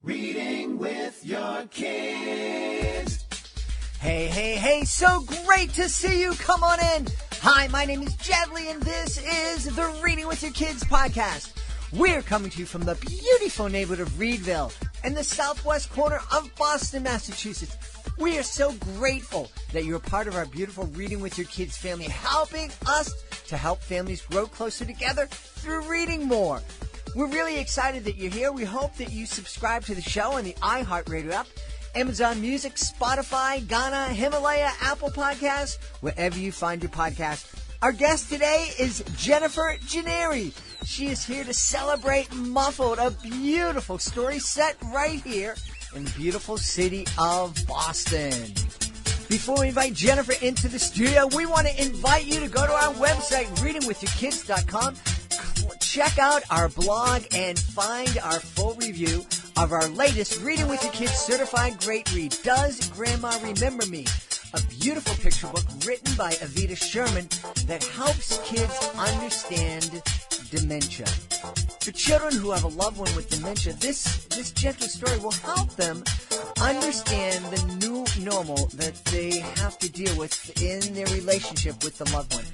Reading with your kids. Hey, so great to see you. Come on in. Hi, my name is Jedley, and this is the Reading with Your Kids podcast. We're coming to you from the beautiful neighborhood of Reedville in the southwest corner of Boston, Massachusetts. We are so grateful that you're a part of our beautiful Reading with Your Kids family, helping us to help families grow closer together through reading more. We're really excited that you're here. We hope that you subscribe to the show on the iHeartRadio app, Amazon Music, Spotify, Ghana, Himalaya, Apple Podcasts, wherever you find your podcast. Our guest today is Jennifer Gennari. She is here to celebrate Muffled, a beautiful story set right here in the beautiful city of Boston. Before we invite Jennifer into the studio, we want to invite you to go to our website, readingwithyourkids.com. Check out our blog and find our full review of our latest Reading with Your Kids Certified Great Read, Does Grandma Remember Me? A beautiful picture book written by Evita Sherman that helps kids understand dementia. For children who have a loved one with dementia, this gentle story will help them understand the new normal that they have to deal with in their relationship with the loved one.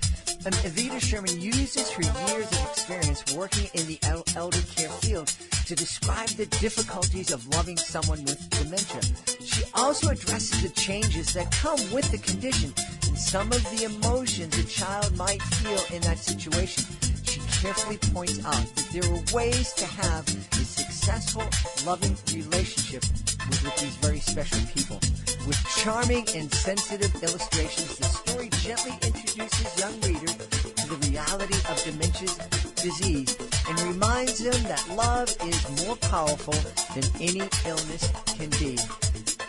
And Evita Sherman uses her years of experience working in the elder care field to describe the difficulties of loving someone with dementia. She also addresses the changes that come with the condition and some of the emotions a child might feel in that situation. She carefully points out that there are ways to have a successful, loving relationship with these very special people. With charming and sensitive illustrations, the story gently introduces young readers to the reality of dementia's disease and reminds them that love is more powerful than any illness can be.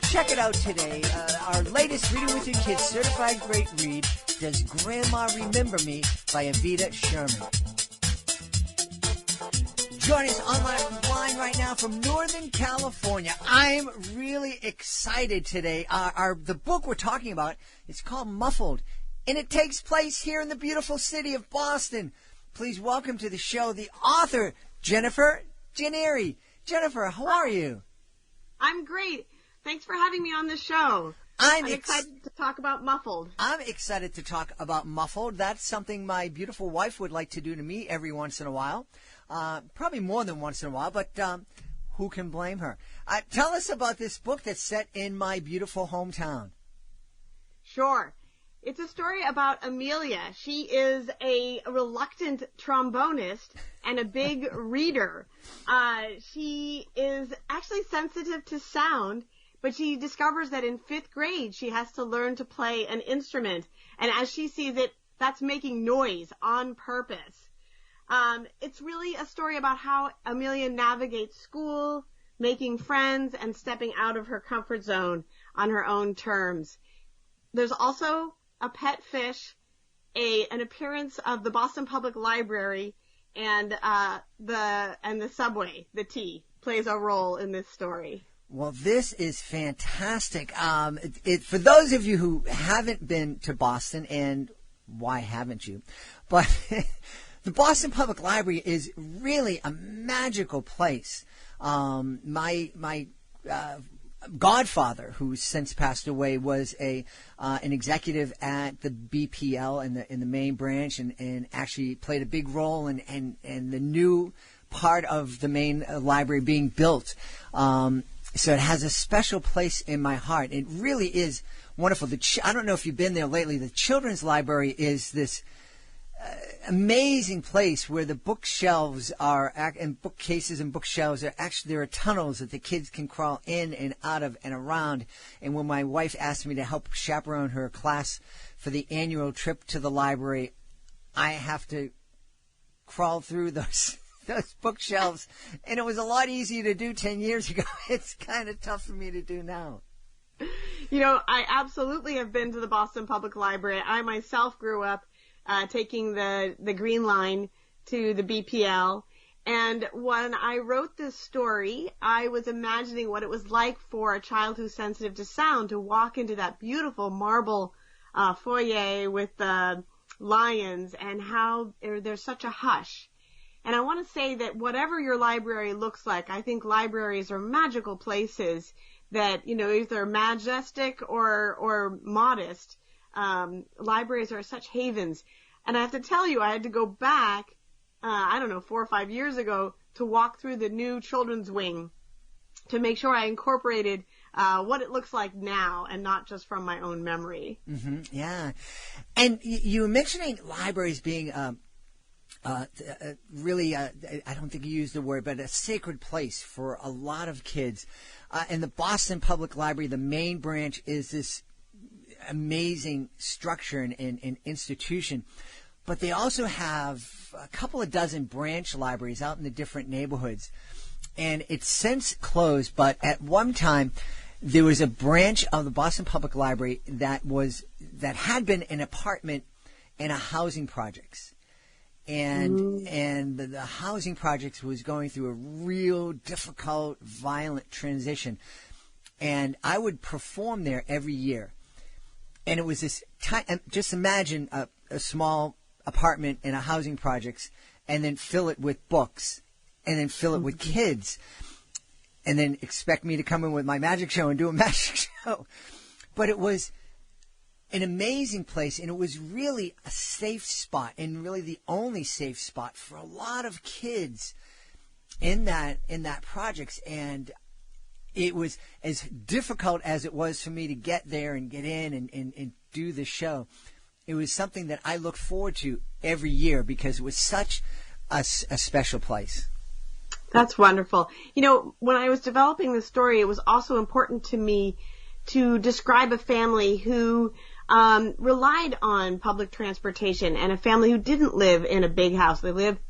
Check it out today. Our latest Reading with Your Kids Certified Great Read, Does Grandma Remember Me? By Evita Sherman. Joining us online right now from Northern California. I'm really excited today. The book we're talking about is called Muffled, and it takes place here in the beautiful city of Boston. Please welcome to the show the author, Jennifer Gennari. Jennifer, how are you? I'm great. Thanks for having me on the show. I'm excited to talk about Muffled. I'm excited to talk about Muffled. That's something my beautiful wife would like to do to me every once in a while. Probably more than once in a while, but who can blame her? Tell us about this book that's set in my beautiful hometown. Sure. It's a story about Amelia. She is a reluctant trombonist and a big reader. She is actually sensitive to sound, but she discovers that in 5th grade she has to learn to play an instrument. And as she sees it, that's making noise on purpose. It's really a story about how Amelia navigates school, making friends, and stepping out of her comfort zone on her own terms. There's also a pet fish, an appearance of the Boston Public Library, and the subway, the T, plays a role in this story. Well, this is fantastic. For those of you who haven't been to Boston, and why haven't you? But the Boston Public Library is really a magical place. My godfather, who's since passed away, was an executive at the BPL in the main branch, and actually played a big role in the new part of the main library being built. So it has a special place in my heart. It really is wonderful. I don't know if you've been there lately. The Children's Library is this amazing place where the bookshelves are, and bookcases and bookshelves are actually, there are tunnels that the kids can crawl in and out of and around. And when my wife asked me to help chaperone her class for the annual trip to the library, I have to crawl through those bookshelves, and it was a lot easier to do 10 years ago. It's kind of tough for me to do now. You know, I absolutely have been to the Boston Public Library. I myself grew up taking the Green Line to the BPL. And when I wrote this story, I was imagining what it was like for a child who's sensitive to sound to walk into that beautiful marble foyer with the lions, and how there's such a hush. And I want to say that whatever your library looks like, I think libraries are magical places that, either majestic or modest. Libraries are such havens. And I have to tell you, I had to go back, 4 or 5 years ago to walk through the new children's wing to make sure I incorporated what it looks like now and not just from my own memory. Mm-hmm, yeah. And you were mentioning libraries being really, I don't think you used the word, but a sacred place for a lot of kids. In the Boston Public Library, the main branch is this amazing structure and institution. But they also have a couple of dozen branch libraries out in the different neighborhoods. And it's since closed, but at one time there was a branch of the Boston Public Library that had been an apartment and a housing projects. And the housing projects was going through a real difficult, violent transition. And I would perform there every year. And it was this just imagine a small apartment in a housing projects and then fill it with books and then fill it with kids and then expect me to come in with my magic show and do a magic show. But it was an amazing place, and it was really a safe spot, and really the only safe spot for a lot of kids in that projects. And it was as difficult as it was for me to get there and get in and do the show. It was something that I look forward to every year because it was such a special place. That's wonderful. When I was developing the story, it was also important to me to describe a family who relied on public transportation, and a family who didn't live in a big house. They lived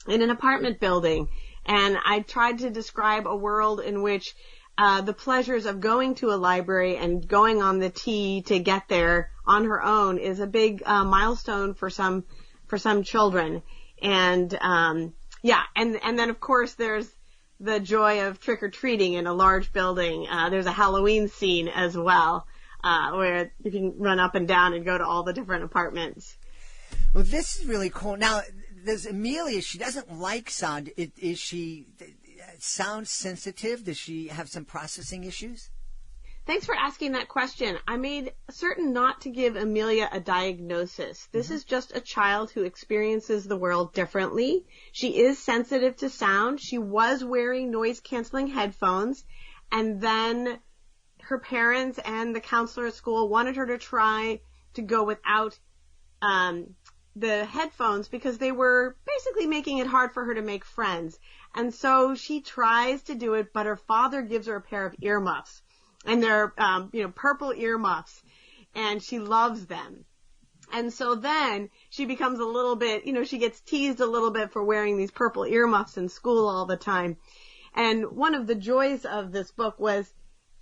in an apartment building. And I tried to describe a world in which the pleasures of going to a library and going on the T to get there on her own is a big milestone for some children. And and then of course there's the joy of trick-or-treating in a large building. There's a Halloween scene as well, where you can run up and down and go to all the different apartments. Well, this is really cool. Now, there's Amelia. She doesn't like sound. Is she sound sensitive? Does she have some processing issues? Thanks for asking that question. I made certain not to give Amelia a diagnosis. This is just a child who experiences the world differently. She is sensitive to sound. She was wearing noise-canceling headphones, and then her parents and the counselor at school wanted her to try to go without the headphones because they were basically making it hard for her to make friends. And so she tries to do it, but her father gives her a pair of earmuffs. And they're, purple earmuffs, and she loves them. And so then she becomes a little bit, she gets teased a little bit for wearing these purple earmuffs in school all the time. And one of the joys of this book was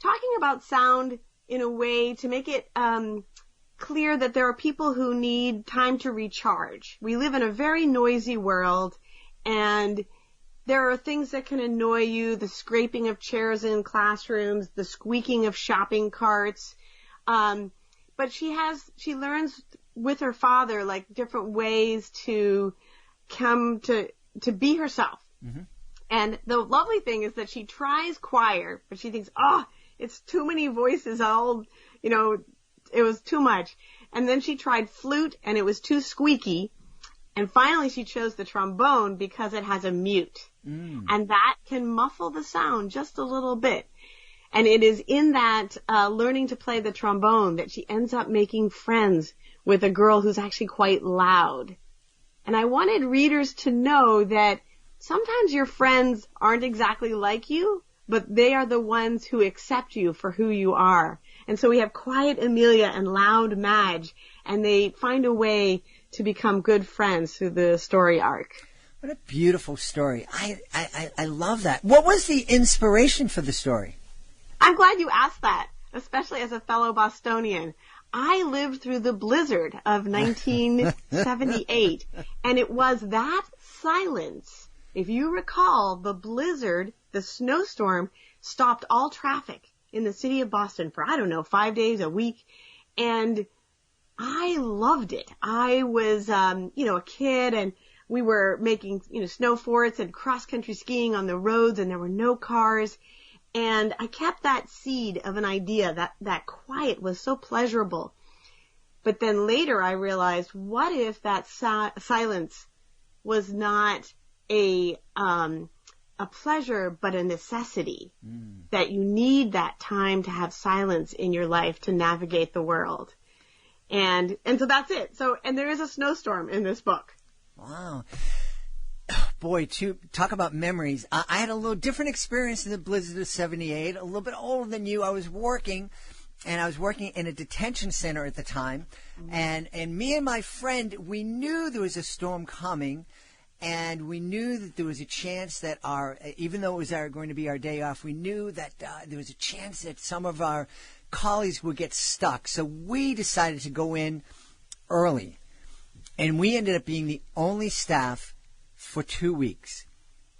talking about sound in a way to make it clear that there are people who need time to recharge. We live in a very noisy world, and there are things that can annoy you, the scraping of chairs in classrooms, the squeaking of shopping carts. But she learns with her father, like, different ways to come to be herself. Mm-hmm. And the lovely thing is that she tries choir, but she thinks, it's too many voices, it was too much. And then she tried flute, and it was too squeaky. And finally she chose the trombone because it has a mute. And that can muffle the sound just a little bit. And it is in that learning to play the trombone that she ends up making friends with a girl who's actually quite loud. And I wanted readers to know that sometimes your friends aren't exactly like you, but they are the ones who accept you for who you are. And so we have quiet Amelia and loud Madge, and they find a way to become good friends through the story arc. What a beautiful story. I love that. What was the inspiration for the story? I'm glad you asked that, especially as a fellow Bostonian. I lived through the blizzard of 1978, and it was that silence. If you recall, the blizzard, the snowstorm, stopped all traffic in the city of Boston for, 5 days, a week, and I loved it. I was, a kid, and we were making, snow forts and cross-country skiing on the roads, and there were no cars. And I kept that seed of an idea that quiet was so pleasurable. But then later I realized, what if that silence was not a pleasure, but a necessity? That you need that time to have silence in your life to navigate the world. And so that's it. So, and there is a snowstorm in this book. Wow. Boy, to talk about memories, I had a little different experience in the blizzard of 78, a little bit older than you. I was working in a detention center at the time, and me and my friend, we knew there was a storm coming, and we knew that there was a chance that even though it was going to be our day off, we knew that there was a chance that some of our colleagues would get stuck. So we decided to go in early, and we ended up being the only staff for 2 weeks.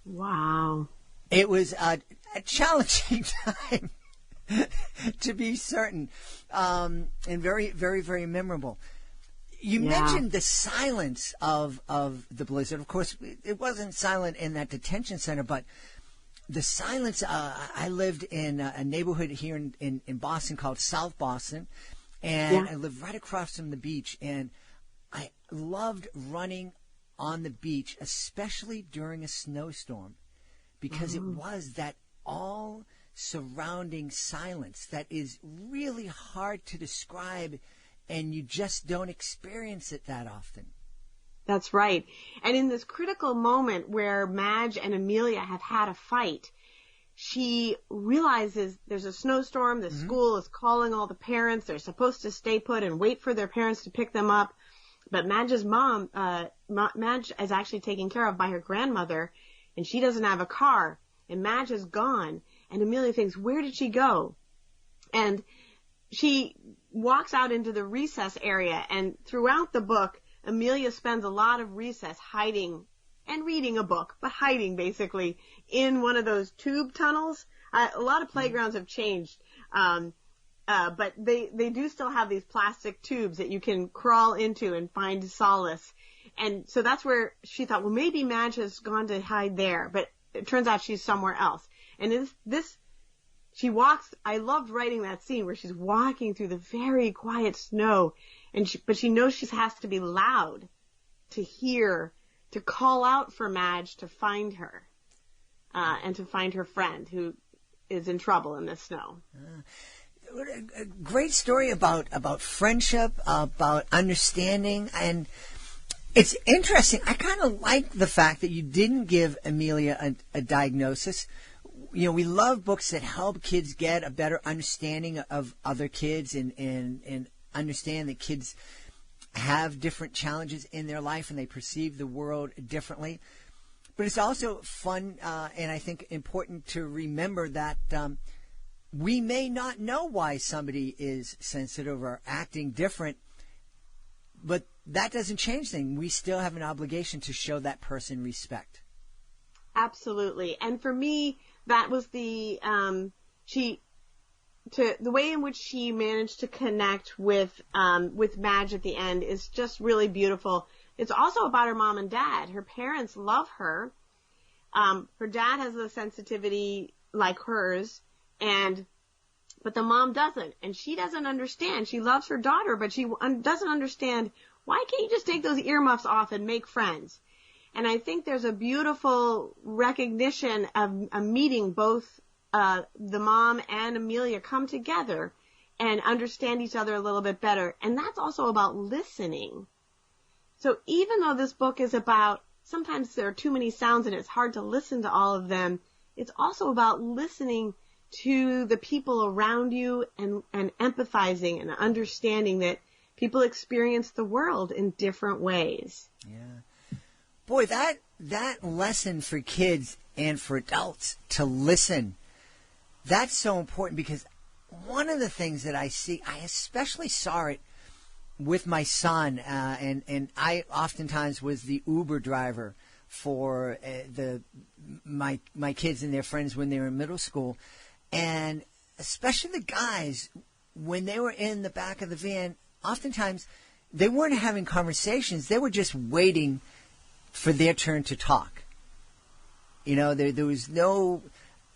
Wow. It was a challenging time, to be certain, and very, very, very memorable. You mentioned the silence of the blizzard. Of course, it wasn't silent in that detention center, but the silence, I lived in a neighborhood here in Boston called South Boston, and I lived right across from the beach, and I loved running on the beach, especially during a snowstorm, because it was that all surrounding silence that is really hard to describe, and you just don't experience it that often. That's right. And in this critical moment where Madge and Amelia have had a fight, she realizes there's a snowstorm, the school is calling all the parents, they're supposed to stay put and wait for their parents to pick them up. But Madge's mom, Madge is actually taken care of by her grandmother, and she doesn't have a car, and Madge is gone, and Amelia thinks, where did she go? And she walks out into the recess area, and throughout the book, Amelia spends a lot of recess hiding and reading a book, but hiding basically in one of those tube tunnels. A lot of playgrounds have changed. But they do still have these plastic tubes that you can crawl into and find solace. And so that's where she thought, well, maybe Madge has gone to hide there. But it turns out she's somewhere else. And she walks, I loved writing that scene where she's walking through the very quiet snow. But she knows she has to be loud to hear, to call out for Madge to find her, and to find her friend who is in trouble in the snow. A great story about friendship, about understanding, and it's interesting. I kind of like the fact that you didn't give Amelia a diagnosis. We love books that help kids get a better understanding of other kids and understand that kids have different challenges in their life and they perceive the world differently. But it's also fun and I think important to remember that we may not know why somebody is sensitive or acting different, but that doesn't change things. We still have an obligation to show that person respect. Absolutely. And for me, that was the way in which she managed to connect with Madge at the end is just really beautiful. It's also about her mom and dad. Her parents love her. Her dad has a sensitivity like hers, but the mom doesn't, and she doesn't understand. She loves her daughter, but she doesn't understand, why can't you just take those earmuffs off and make friends? And I think there's a beautiful recognition of a meeting both the mom and Amelia come together and understand each other a little bit better. And that's also about listening. So even though this book is about, sometimes there are too many sounds and it's hard to listen to all of them, it's also about listening to the people around you and empathizing and understanding that people experience the world in different ways. Yeah. Boy, that lesson for kids and for adults to listen, that's so important, because one of the things that I see, I especially saw it with my son, and I oftentimes was the Uber driver for my kids and their friends when they were in middle school, and especially the guys, when they were in the back of the van, oftentimes they weren't having conversations, they were just waiting for their turn to talk. There was no,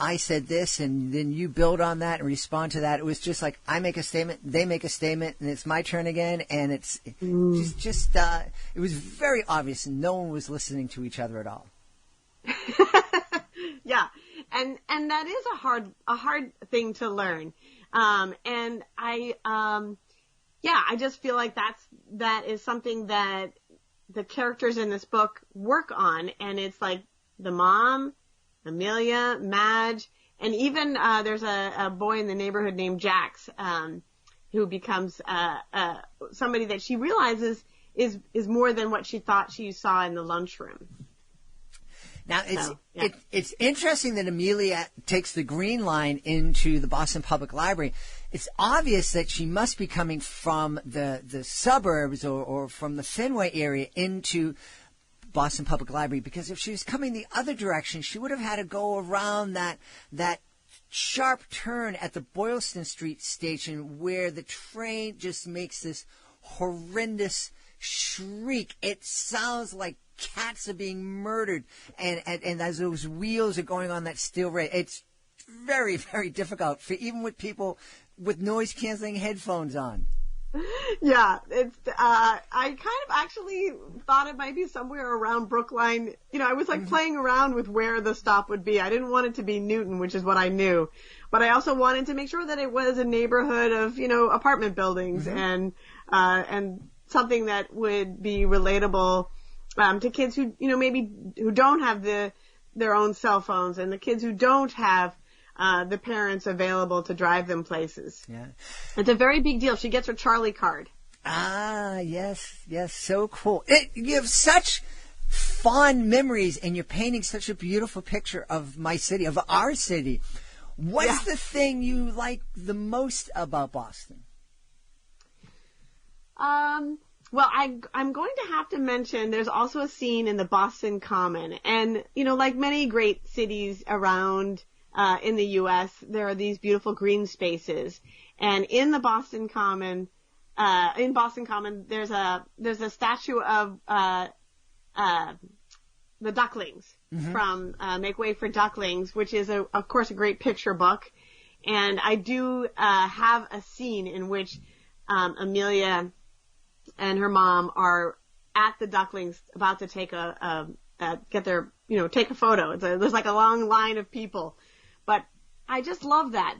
I said this, and then you build on that and respond to that. It was just like, I make a statement, they make a statement, and it's my turn again. And it was very obvious, and no one was listening to each other at all. Yeah. And that is a hard thing to learn. And I just feel like that is something that the characters in this book work on. And it's like the mom, Amelia, Madge, and even, there's a boy in the neighborhood named Jax, who becomes, somebody that she realizes is more than what she thought she saw in the lunchroom. Now, it's interesting that Amelia takes the Green Line into the Boston Public Library. It's obvious that she must be coming from the suburbs or from the Fenway area into Boston Public Library, because if she was coming the other direction, she would have had to go around that sharp turn at the Boylston Street station where the train just makes this horrendous shriek. It sounds like cats are being murdered, and as those wheels are going on that steel rail, it's very, very difficult for even with people with noise-canceling headphones on. Yeah, it's, I kind of actually thought it might be somewhere around Brookline. I was like playing around with where the stop would be. I didn't want it to be Newton, which is what I knew, but I also wanted to make sure that it was a neighborhood of, apartment buildings and something that would be relatable to kids who, maybe who don't have their own cell phones, and the kids who don't have the parents available to drive them places. Yeah. It's a very big deal. She gets her Charlie card. Ah, yes, so cool. You have such fond memories, and you're painting such a beautiful picture of my city, of our city. What's the thing you like the most about Boston? Well, I'm going to have to mention there's also a scene in the Boston Common. And, like many great cities around in the U.S., there are these beautiful green spaces. And in the Boston Common, there's a statue of the ducklings from Make Way for Ducklings, which is, of course, a great picture book. And I do have a scene in which Amelia and her mom are at the ducklings about to take take a photo. There's like a long line of people. But I just love that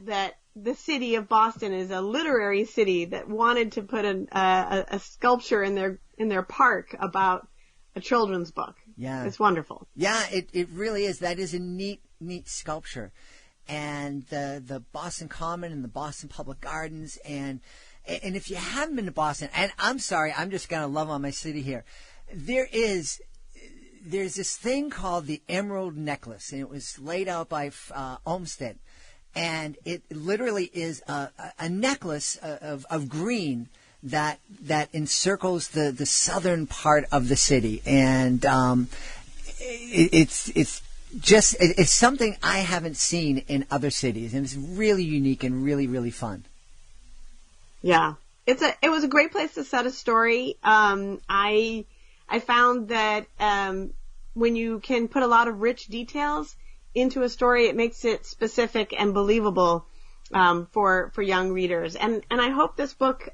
the city of Boston is a literary city that wanted to put a sculpture in their park about a children's book. Yeah. It's wonderful. Yeah, it really is. That is a neat sculpture. And the Boston Common and the Boston Public Gardens, and if you haven't been to Boston, and I'm sorry, I'm just going to love on my city here, there's this thing called the Emerald Necklace, and it was laid out by Olmsted, and it literally is a necklace of green that encircles the southern part of the city, and it's something I haven't seen in other cities, and it's really unique and really, really fun. Yeah, it was a great place to set a story. I found that when you can put a lot of rich details into a story, it makes it specific and believable for young readers. And I hope this book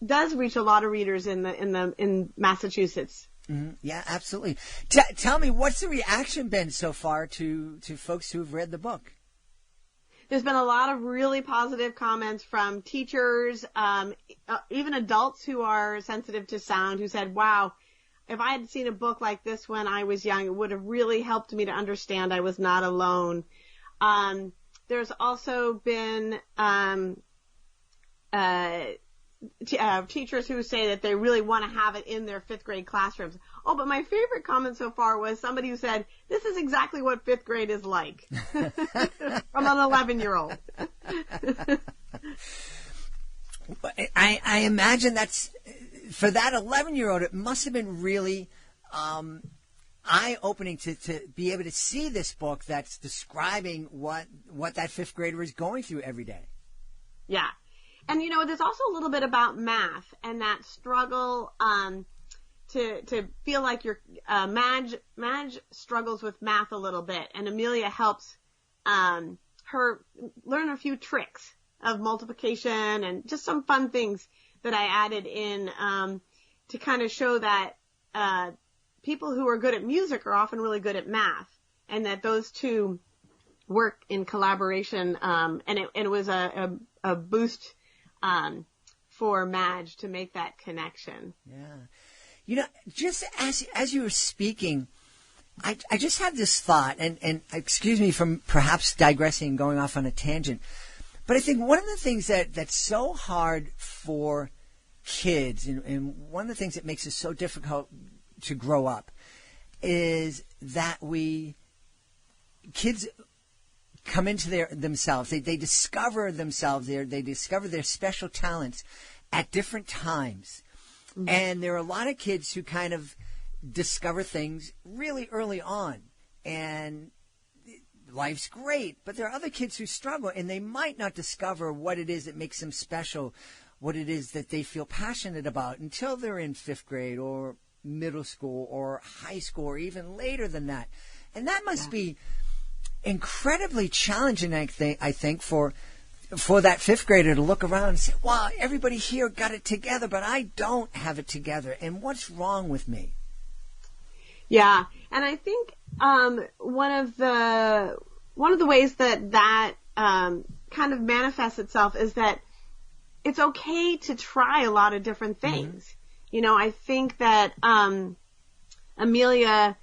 does reach a lot of readers in Massachusetts. Mm-hmm. Yeah, absolutely. Tell me, what's the reaction been so far to folks who have read the book? There's been a lot of really positive comments from teachers, even adults who are sensitive to sound, who said, wow, if I had seen a book like this when I was young, it would have really helped me to understand I was not alone. There's also been teachers who say that they really want to have it in their fifth grade classrooms. Oh, but my favorite comment so far was somebody who said, this is exactly what fifth grade is like. From an 11-year-old. I imagine that's, for that 11-year-old, it must have been really eye-opening to be able to see this book that's describing what that fifth grader is going through every day. Yeah. And, there's also a little bit about math and that struggle to feel like you're, Madge struggles with math a little bit, and Amelia helps, her learn a few tricks of multiplication and just some fun things that I added in, to kind of show that, people who are good at music are often really good at math, and that those two work in collaboration, and it was a boost, for Madge to make that connection. Yeah. Just as you were speaking, I just had this thought, and excuse me from perhaps digressing and going off on a tangent, but I think one of the things that's so hard for kids, and one of the things that makes it so difficult to grow up, is that kids come into themselves. They discover themselves. They discover their special talents at different times. Mm-hmm. And there are a lot of kids who kind of discover things really early on. And life's great. But there are other kids who struggle, and they might not discover what it is that makes them special, what it is that they feel passionate about until they're in 5th grade or middle school or high school or even later than that. And that must be incredibly challenging, I think, for that 5th grader to look around and say, wow, everybody here got it together, but I don't have it together. And what's wrong with me? Yeah. And I think, one of the ways that kind of manifests itself is that it's okay to try a lot of different things. Mm-hmm. I think that, Amelia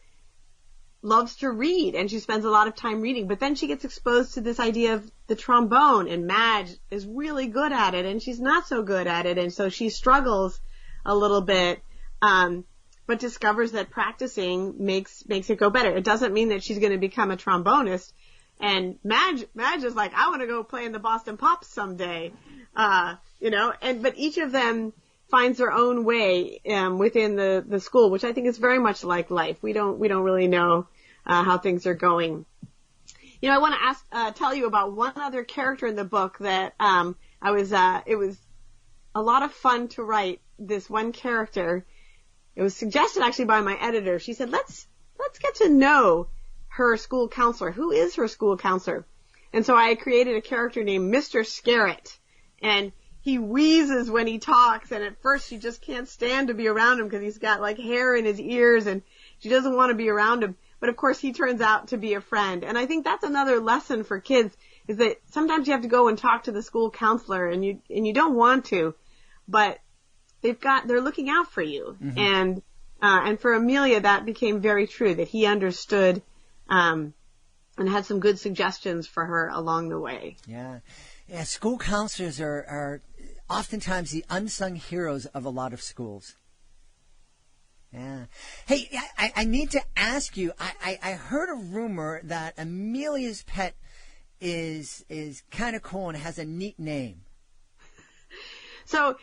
loves to read, and she spends a lot of time reading, but then she gets exposed to this idea of the trombone, and Madge is really good at it, and she's not so good at it, and so she struggles a little bit, but discovers that practicing makes it go better. It doesn't mean that she's going to become a trombonist, and Madge is like, I want to go play in the Boston Pops someday, but each of them finds their own way within the school, which I think is very much like life. We don't really know how things are going. I want to tell you about one other character in the book that it was a lot of fun to write. This one character, it was suggested actually by my editor. She said, let's get to know her school counselor. Who is her school counselor? And so I created a character named Mr. Scarrett, and he wheezes when he talks, and at first she just can't stand to be around him because he's got like hair in his ears, and she doesn't want to be around him. But of course he turns out to be a friend. And I think that's another lesson for kids, is that sometimes you have to go and talk to the school counselor, and you don't want to, but they're looking out for you. Mm-hmm. And for Amelia, that became very true, that he understood, and had some good suggestions for her along the way. Yeah. Yeah, school counselors are oftentimes the unsung heroes of a lot of schools. Yeah. Hey, I need to ask you, I heard a rumor that Amelia's pet is kind of cool and has a neat name. So,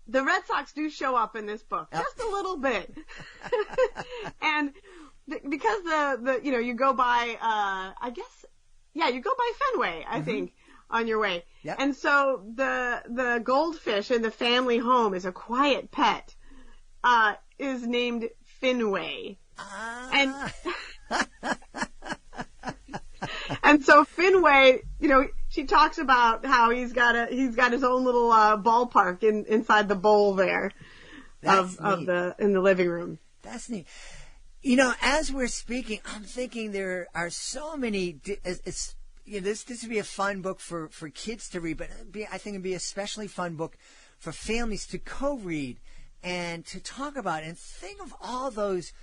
the Red Sox do show up in this book, just a little bit. And because you go by, you go by Fenway, I think, on your way. Yep. And so the goldfish in the family home is a quiet pet, is named Finway. And so Finway, she talks about how he's got his own little ballpark inside the bowl there in the living room. That's neat. As we're speaking, I'm thinking there are so many. This would be a fun book for kids to read, but I think it'd be a especially fun book for families to co-read and to talk about, and think of all those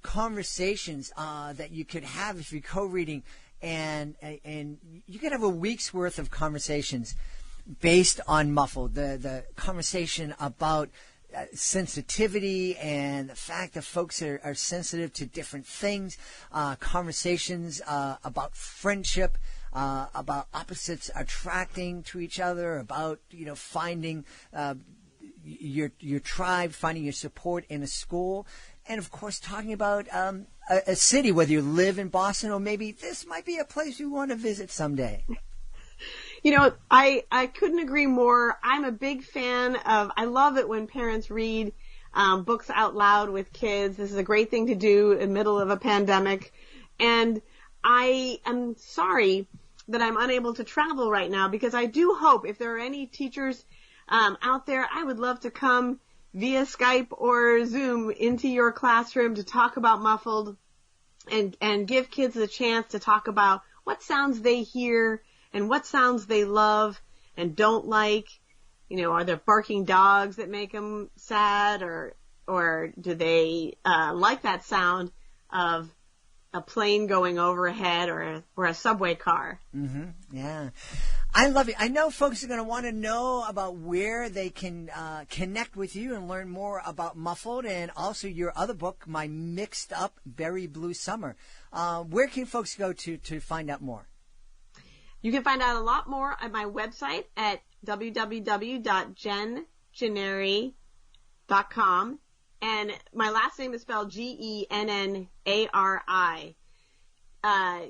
conversations that you could have if you're co-reading, and you could have a week's worth of conversations based on Muffled. The conversation about sensitivity and the fact that folks are sensitive to different things, conversations about friendship, about opposites attracting to each other, about finding your tribe, finding your support in a school, and of course talking about a city, whether you live in Boston or maybe this might be a place you want to visit someday. I couldn't agree more. I'm a big fan I love it when parents read books out loud with kids. This is a great thing to do in the middle of a pandemic. And I am sorry that I'm unable to travel right now, because I do hope if there are any teachers out there, I would love to come via Skype or Zoom into your classroom to talk about Muffled and give kids the chance to talk about what sounds they hear and what sounds they love and don't like. Are there barking dogs that make them sad, or do they like that sound of a plane going overhead or a subway car? Mm-hmm. Yeah. I love it. I know folks are going to want to know about where they can connect with you and learn more about Muffled, and also your other book, My Mixed Up Berry Blue Summer. Where can folks go to find out more? You can find out a lot more at my website at www.jengennari.com. And my last name is spelled Gennari.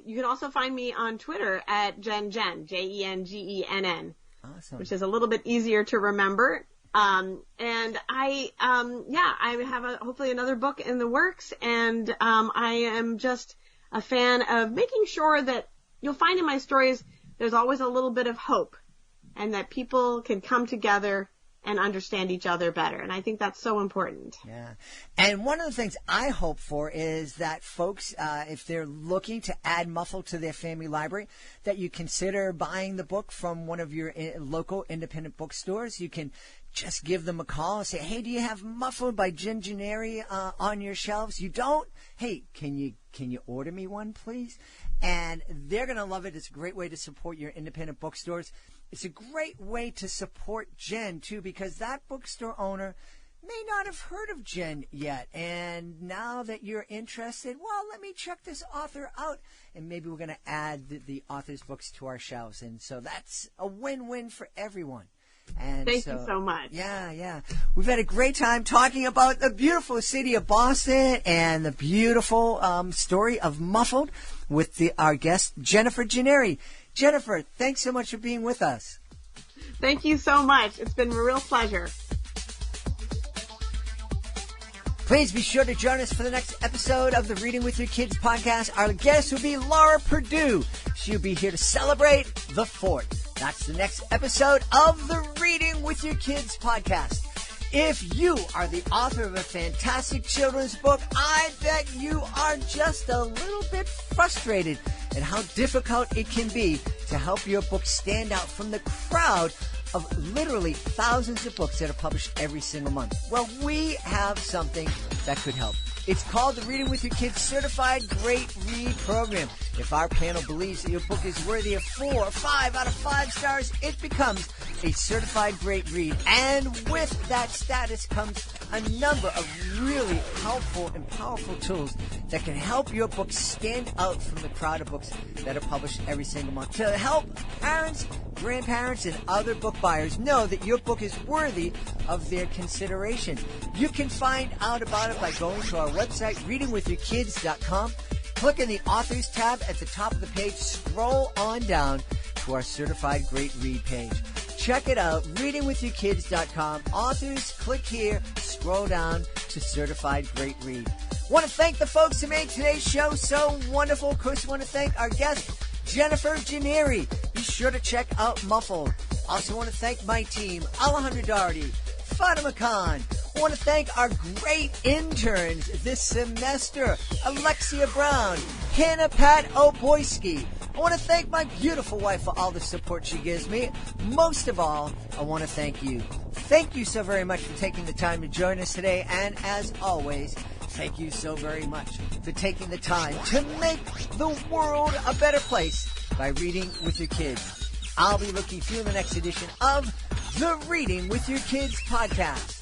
You can also find me on Twitter at Jengen, Jengenn, awesome. Which is a little bit easier to remember. And I have hopefully another book in the works, and I am just a fan of making sure that you'll find in my stories there's always a little bit of hope, and that people can come together and understand each other better. And I think that's so important. Yeah. And one of the things I hope for is that folks, if they're looking to add Muffled to their family library, that you consider buying the book from one of your local independent bookstores. You can just give them a call and say, hey, do you have Muffled by Jennifer Gennari on your shelves? You don't? Hey, can you order me one, please? And they're going to love it. It's a great way to support your independent bookstores. It's a great way to support Jen, too, because that bookstore owner may not have heard of Jen yet. And now that you're interested, well, let me check this author out. And maybe we're going to add the author's books to our shelves. And so that's a win-win for everyone. And Thank you so much. Yeah. We've had a great time talking about the beautiful city of Boston and the beautiful story of Muffled with our guest, Jennifer Gennari. Jennifer, thanks so much for being with us. Thank you so much. It's been a real pleasure. Please be sure to join us for the next episode of the Reading with Your Kids podcast. Our guest will be Laura Perdue. She'll be here to celebrate the 4th. That's the next episode of the Reading with Your Kids podcast. If you are the author of a fantastic children's book, I bet you are just a little bit frustrated at how difficult it can be to help your book stand out from the crowd of literally thousands of books that are published every single month. Well, we have something that could help. It's called the Reading with Your Kids Certified Great Read Program. If our panel believes that your book is worthy of 4 or 5 out of 5 stars, it becomes a certified great read. And with that status comes a number of really helpful and powerful tools that can help your book stand out from the crowd of books that are published every single month. To help parents, grandparents, and other book buyers know that your book is worthy of their consideration. You can find out about it by going to our website, readingwithyourkids.com. Click in the Authors tab at the top of the page. Scroll on down to our Certified Great Read page. Check it out, readingwithyourkids.com. Authors, click here, scroll down to Certified Great Read. Want to thank the folks who made today's show so wonderful. Of course, want to thank our guest, Jennifer Gennari. Be sure to check out Muffled. Also want to thank my team, Alejandro Doherty, Fatima Khan. I want to thank our great interns this semester, Alexia Brown, Hannah Pat Oboyski. I want to thank my beautiful wife for all the support she gives me. Most of all, I want to thank you. Thank you so very much for taking the time to join us today. And as always, thank you so very much for taking the time to make the world a better place by reading with your kids. I'll be looking for you in the next edition of the Reading with Your Kids podcast.